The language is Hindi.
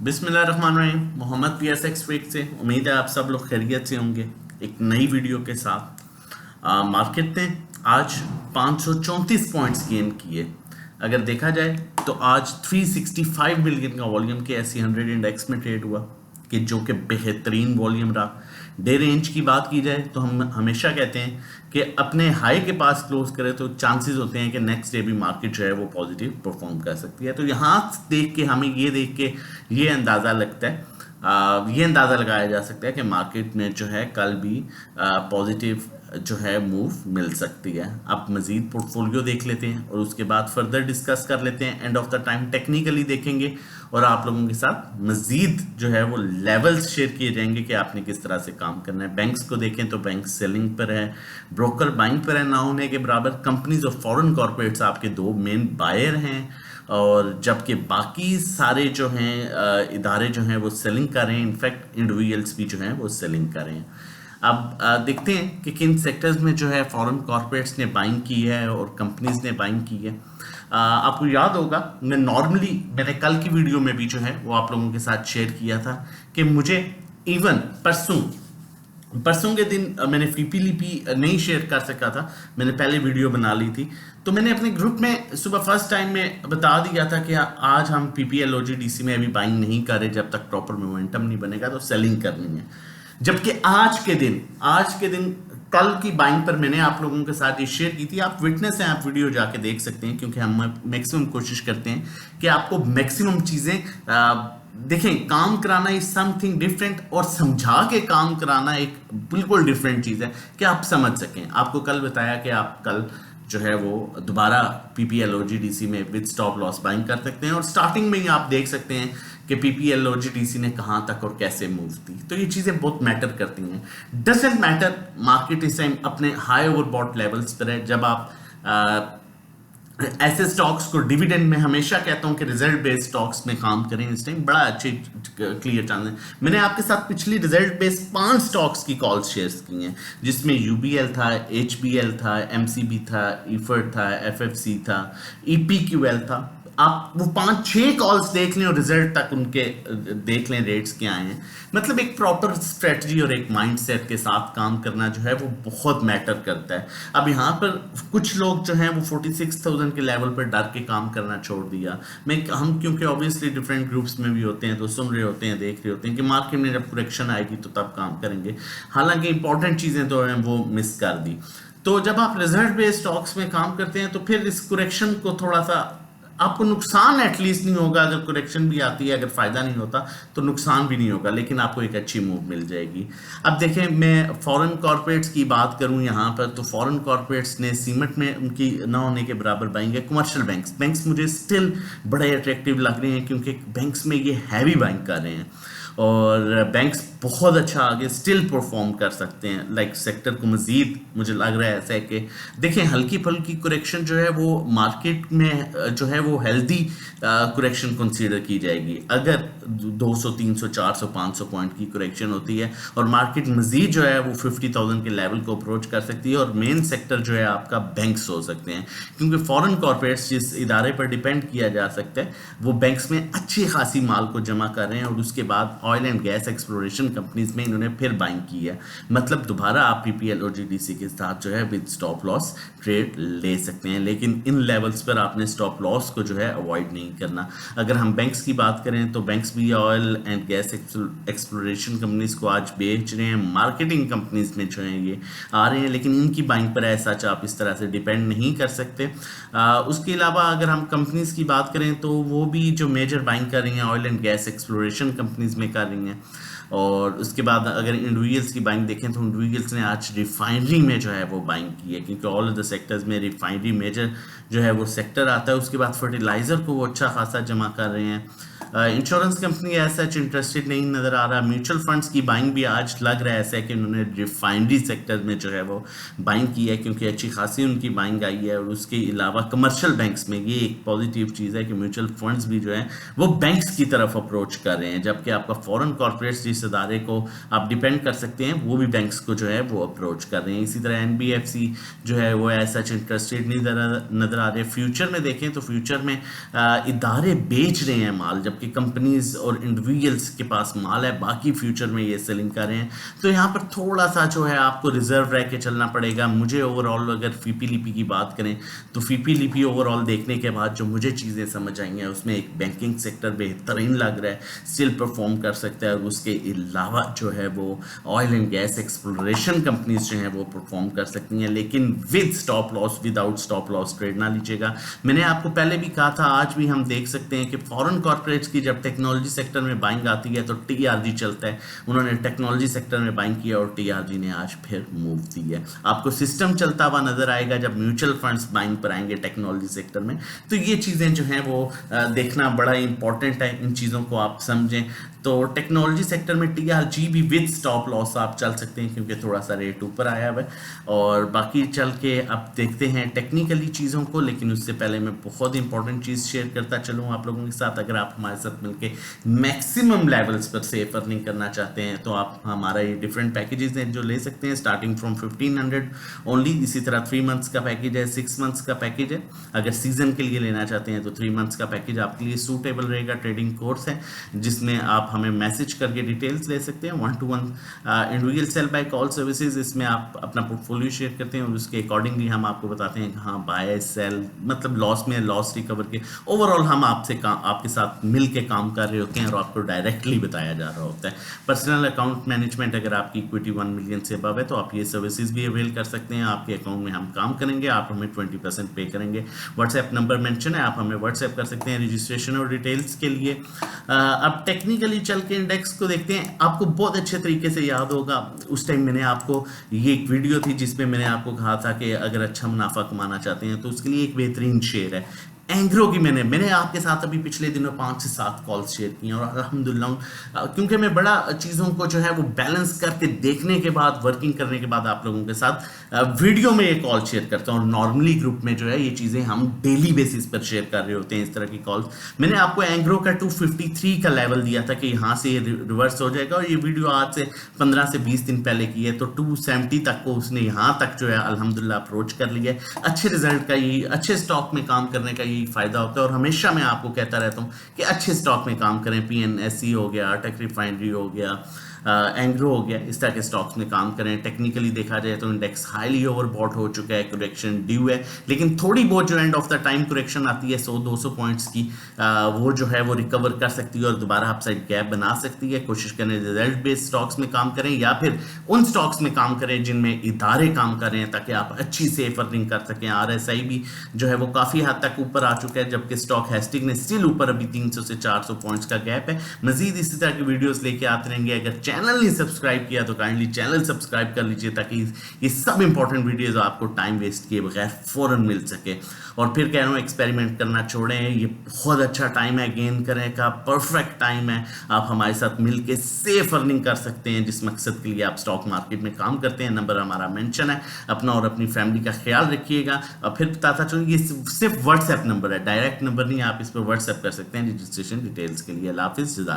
बिस्मिल्लाहिर्रहमानिर्रहीम। मोहम्मद PSX वीक से उम्मीद है आप सब लोग खैरियत से होंगे। एक नई वीडियो के साथ मार्केट ने आज 534 पॉइंट्स गेन किए। अगर देखा जाए तो आज 365 मिलियन का वॉल्यूम के SC100 इंडेक्स में ट्रेड हुआ कि जो कि बेहतरीन वॉल्यूम रहा। डे रेंज की बात की जाए तो हम हमेशा कहते हैं कि अपने हाई के पास क्लोज करें तो चांसेस होते हैं कि नेक्स्ट डे भी मार्केट जो है वो पॉजिटिव परफॉर्म कर सकती है। तो यहाँ देख के हमें ये देख के ये अंदाज़ा लगता है, ये अंदाज़ा लगाया जा सकता है कि मार्केट में जो है कल भी पॉजिटिव जो है मूव मिल सकती है। अब मज़ीद पोर्टफोलियो देख लेते हैं और उसके बाद फर्दर डिस्कस कर लेते हैं। End of the time technically देखेंगे और आप लोगों के साथ मज़ीद जो है वो लेवल्स शेयर किए जाएंगे कि आपने किस तरह से काम करना है। बैंक्स को देखें तो बैंक सेलिंग पर है, ब्रोकर बाइंग पर है ना होने के बराबर। कंपनीज और फॉरेन कॉर्पोरेट्स आपके दो मेन बायर हैं और जबकि बाकी सारे जो हैं इदारे जो हैं वो सेलिंग कर रहे हैं। इनफैक्ट इंडिविजुअल्स भी जो हैं वो सेलिंग कर रहे हैं। अब देखते हैं कि किन सेक्टर्स में जो है फॉरेन कॉर्पोरेट्स ने बाइंग की है और कंपनीज ने बाइंग की है। आपको याद होगा मैंने कल की वीडियो में भी जो है वो आप लोगों के साथ शेयर किया था कि मुझे इवन परसों के दिन मैंने फीपीलीपी नहीं शेयर कर सका था, मैंने पहले वीडियो बना ली थी। तो मैंने अपने ग्रुप में सुबह फर्स्ट टाइम में बता दिया था कि आज हम PPL OGDC में अभी बाइंग नहीं कर रहे जब तक प्रॉपर मोमेंटम नहीं बनेगा, तो सेलिंग करनी है। जबकि आज के दिन कल की बाइंग पर मैंने आप लोगों के साथ ये शेयर की थी। आप विटनेस हैं, आप वीडियो जाके देख सकते हैं, क्योंकि हम मैक्सिमम कोशिश करते हैं कि आपको मैक्सिमम चीज़ें देखें। काम कराना इज समथिंग डिफरेंट और समझा के काम कराना एक बिल्कुल डिफरेंट चीज़ है कि आप समझ सकें। आपको कल बताया कि आप कल जो है वो दोबारा PPL OGDC में विद स्टॉप लॉस बाइंग कर सकते हैं और स्टार्टिंग में ही आप देख सकते हैं कि PPL OGDC ने कहाँ तक और कैसे मूव दी। तो ये चीज़ें बहुत मैटर करती हैं। डजंट मैटर मार्केट इस टाइम अपने हाई ओवरबॉट लेवल्स पर है। जब आप ऐसे स्टॉक्स को डिविडेंड में हमेशा कहता हूं कि रिजल्ट बेस्ड स्टॉक्स में काम करें, इस टाइम बड़ा अच्छे क्लियर चांस है। मैंने आपके साथ पिछली रिजल्ट बेस्ड 5 स्टॉक्स की कॉल्स शेयर की हैं, जिसमें UBL था, HBL था, MCB था, EFERT था, FFC था, EPQL था। आप वो 5-6 कॉल्स देख लें और रिजल्ट तक उनके देख लें रेट्स क्या आए हैं। मतलब एक प्रॉपर स्ट्रेटजी और एक माइंडसेट के साथ काम करना जो है वो बहुत मैटर करता है। अब यहाँ पर कुछ लोग जो हैं वो 46,000 के लेवल पर डर के काम करना छोड़ दिया। हम क्योंकि ऑब्वियसली डिफरेंट ग्रुप्स में भी होते हैं तो सुन रहे होते हैं, देख रहे होते हैं कि मार्केट में जब करेक्शन आएगी तो तब काम करेंगे। हालांकि इंपॉर्टेंट चीज़ें तो हैं वो मिस कर दी। तो जब आप रिजल्ट बेस्ड स्टॉक्स में काम करते हैं तो फिर इस करेक्शन को थोड़ा सा आपको नुकसान एटलीस्ट नहीं होगा। अगर करेक्शन भी आती है, अगर फायदा नहीं होता तो नुकसान भी नहीं होगा, लेकिन आपको एक अच्छी मूव मिल जाएगी। अब देखें, मैं फॉरेन कॉर्पोरेट्स की बात करूं यहाँ पर, तो फॉरेन कॉर्पोरेट्स ने सीमेंट में उनकी ना होने के बराबर बाइंग है। कमर्शियल बैंक्स मुझे स्टिल बड़े अट्रैक्टिव लग रहे हैं क्योंकि बैंक्स में ये हैवी बाइंग कर रहे हैं और बैंक्स बहुत अच्छा आगे स्टिल परफॉर्म कर सकते हैं। लाइक सेक्टर को मज़ीद मुझे लग रहा है ऐसा है कि देखें, हल्की फुल्की करेक्शन जो है वो मार्केट में जो है वो हेल्दी करेक्शन कंसीडर की जाएगी। अगर 200 300 400 500 पॉइंट की करेक्शन होती है और मार्केट मज़ीद जो है वो 50,000 के लेवल को अप्रोच कर सकती है और मेन सेक्टर जो है आपका बैंक्स हो सकते हैं, क्योंकि फॉरेन कॉर्पोरेट्स जिस इदारे पर डिपेंड किया जा सकता है वो बैंक्स में अच्छी खासी माल को जमा कर रहे हैं और उसके बाद oil and gas exploration companies में इन्होंने फिर बाइंग की है। मतलब दोबारा आप PPL OGDC के साथ जो है विद स्टॉप लॉस ट्रेड ले सकते हैं, लेकिन इन लेवल्स पर आपने स्टॉप लॉस को जो है अवॉइड नहीं करना। अगर हम बैंक्स की बात करें तो बैंक्स भी oil and gas exploration companies को आज बेच रहे हैं। मार्केटिंग कंपनीज में जो है ये आ रहे हैं, लेकिन इनकी बाइंग पर ऐसा आप इस तरह से डिपेंड नहीं कर सकते। उसके अलावा अगर हम कंपनीज की बात करें तो वो भी जो मेजर बाइंग कर रही हैं oil and gas exploration companies में कर रही हैं। और उसके बाद अगर इंडिविजुअल्स की बाइंग देखें तो इंडिविजुअल्स ने आज रिफाइनरी में जो है वो बाइंग की है, क्योंकि ऑल ऑफ द सेक्टर्स में रिफाइनरी मेजर जो है वो सेक्टर आता है। उसके बाद फर्टिलाइज़र को वो अच्छा खासा जमा कर रहे हैं। इंश्योरेंस कंपनी ऐसा इंटरेस्टेड नहीं नज़र आ रहा। म्यूचुअल फंड्स की बाइंग भी आज लग रहा है ऐसा है कि उन्होंने रिफाइनरी सेक्टर में जो है वो बाइंग की है, क्योंकि अच्छी खासी उनकी बाइंग आई है। और उसके अलावा कमर्शियल बैंक्स में ये एक पॉजिटिव चीज़ है कि म्यूचुअल फंड्स भी जो है वो बैंक्स की तरफ अप्रोच कर रहे हैं, जबकि आपका फॉरेन कॉर्पोरेट्स जिस इदारे को आप डिपेंड कर सकते हैं वो भी बैंक्स को जो है वो अप्रोच कर रहे हैं। इसी तरह NBFC जो है वो ऐसा इंटरेस्टेड नहीं नज़र आ रहे हैं। फ्यूचर में देखें तो फ्यूचर में इदारे बेच रहे हैं माल, जबकि कंपनीज और इंडिविजुअल्स के पास माल है, बाकी फ्यूचर में ये सेलिंग कर रहे हैं। तो यहाँ पर थोड़ा सा जो है आपको रिजर्व रह के चलना पड़ेगा। मुझे ओवरऑल अगर फीपी लिपि की बात करें तो फीपी लिपि ओवरऑल देखने के बाद जो मुझे चीज़ें समझ आई हैं उसमें एक बैंकिंग सेक्टर बेहतरीन लग रहा है, स्टिल परफॉर्म कर सकता है, और उसके अलावा जो है वो oil and gas exploration companies जो हैं वो परफॉर्म कर सकती हैं, लेकिन with stop loss, without stop loss trade ना लीजिएगा। मैंने आपको पहले भी कहा था, आज भी हम देख सकते हैं कि फॉरेन कॉर्पोरेट्स की जब टेक्नोलॉजी सेक्टर में बाइंग आती है तो टीआरजी चलता है। उन्होंने टेक्नोलॉजी सेक्टर में बाइंग किया और टीआरजी ने आज फिर मूव दी है। आपको सिस्टम चलता हुआ नजर आएगा जब म्यूचुअल फंड्स बाइंग पर आएंगे टेक्नोलॉजी सेक्टर में। तो ये चीज़ें जो हैं वो देखना बड़ा इंपॉर्टेंट है, इन चीज़ों को आप समझें। तो टेक्नोलॉजी सेक्टर में टीआरजी भी विद स्टॉप लॉस आप चल सकते हैं, क्योंकि थोड़ा सा रेट ऊपर आया हुआ है। और बाकी चल के अब देखते हैं टेक्निकली चीज़ों को, लेकिन उससे पहले मैं बहुत इंपॉर्टेंट चीज़ शेयर करता चलूँ आप लोगों के साथ। अगर आप हमारे साथ मिलके मैक्सिमम लेवल्स पर सेफ अर्निंग करना चाहते हैं तो आप हमारा ये डिफरेंट पैकेजेस हैं जो ले सकते हैं, स्टार्टिंग फ्रॉम 1500 ओनली। इसी तरह 3 मंथ्स का पैकेज है, 6 मंथ्स का पैकेज है। अगर सीजन के लिए लेना चाहते हैं तो 3 मंथ्स का पैकेज आपके लिए सूटेबल रहेगा। ट्रेडिंग कोर्स है जिसमें आप हमें मैसेज करके डिटेल्स ले सकते हैं। 1-to-1 individual sale by call services, इसमें आप अपना पोर्टफोलियो शेयर करते हैं और उसके अकॉर्डिंगली हम आपको बताते हैं हाँ बाय सेल, मतलब लॉस में लॉस रिकवर के ओवरऑल हम आपके साथ मिल के काम कर रहे होते हैं और आपको डायरेक्टली बताया जा रहा होता है। पर्सनल अकाउंट मैनेजमेंट, अगर आपकी इक्विटी 1 मिलियन से अबव है तो आप ये सर्विसेज भी अवेल कर सकते हैं। आपके अकाउंट में हम काम करेंगे, आप हमें 20% पे करेंगे। व्हाट्सएप नंबर मेंशन है, आप हमें व्हाट्सएप कर सकते हैं रजिस्ट्रेशन और डिटेल्स के लिए। अब टेक्निकली चल के इंडेक्स को देखते हैं। आपको बहुत अच्छे तरीके से याद होगा उस टाइम मैंने आपको ये एक वीडियो थी जिसमें मैंने आपको कहा था कि अगर अच्छा मुनाफा कमाना चाहते हैं तो उसके लिए एक बेहतरीन शेयर है एंग्रो की। मैंने आपके साथ अभी पिछले दिनों 5 से 7 कॉल्स शेयर की हैं और अल्हम्दुलिल्लाह, क्योंकि मैं बड़ा चीज़ों को जो है वो बैलेंस करके देखने के बाद, वर्किंग करने के बाद आप लोगों के साथ वीडियो में ये कॉल शेयर करता हूँ। और नॉर्मली ग्रुप में जो है ये चीज़ें हम डेली बेसिस पर शेयर कर रहे होते हैं, इस तरह की कॉल्स। मैंने आपको एंग्रो का 253 का लेवल दिया था कि यहाँ से ये रिवर्स हो जाएगा, और ये वीडियो आज से 15 से 20 दिन पहले की है। तो 270 तक को उसने यहाँ तक जो है अल्हम्दुलिल्लाह अप्रोच कर लिया है। अच्छे रिजल्ट का यही, अच्छे स्टॉक में काम करने का यही फायदा होता है। और हमेशा मैं आपको कहता रहता हूँ कि अच्छे स्टॉक में काम करें। पीएनएससी हो गया, टेक रिफाइनरी हो गया, एंग्रो हो गया, इस तरह के स्टॉक्स में काम करें। टेक्निकली देखा जाए तो इंडेक्स हाईली ओवरबॉट हो चुका है, करेक्शन ड्यू है, लेकिन थोड़ी बहुत जो end of the time correction आती है 100-200 पॉइंट्स की, वो जो है वो रिकवर कर सकती है और दोबारा अपसाइड गैप बना सकती है। कोशिश करें रिजल्ट बेस्ड स्टॉक्स में काम करें या फिर उन स्टॉक्स में काम करें जिनमें इदारे काम कर रहे हैं, ताकि आप अच्छी सेफ अर्निंग कर सकें। आरएसआई भी जो है वो काफ़ी हद तक ऊपर आ चुका है, जबकि स्टॉक हेस्टिंग ने स्टिल ऊपर अभी 300 से 400 पॉइंट्स का गैप है। मजीद इसी तरह की वीडियोस लेके आते रहेंगे। अगर चैनल नहीं सब्सक्राइब किया तो काइंडली चैनल सब्सक्राइब कर लीजिए, ताकि ये सब इंपॉर्टेंट वीडियोस आपको टाइम वेस्ट किए बगैर फौरन मिल सके। और फिर कह रहा हूँ एक्सपेरिमेंट करना छोड़ें, ये बहुत अच्छा टाइम है गेन करने का, परफेक्ट टाइम है। आप हमारे साथ मिलके सेफ अर्निंग कर सकते हैं जिस मकसद के लिए आप स्टॉक मार्केट में काम करते हैं। नंबर हमारा मेंशन है, अपना और अपनी फैमिली का ख्याल रखिएगा। और फिर बताता चलूँ ये सिर्फ व्हाट्सएप नंबर है, डायरेक्ट नंबर नहीं, आप इस पर व्हाट्सएप कर सकते हैं रजिस्ट्रेशन डिटेल्स के लिए। अल्लाह हाफिज़।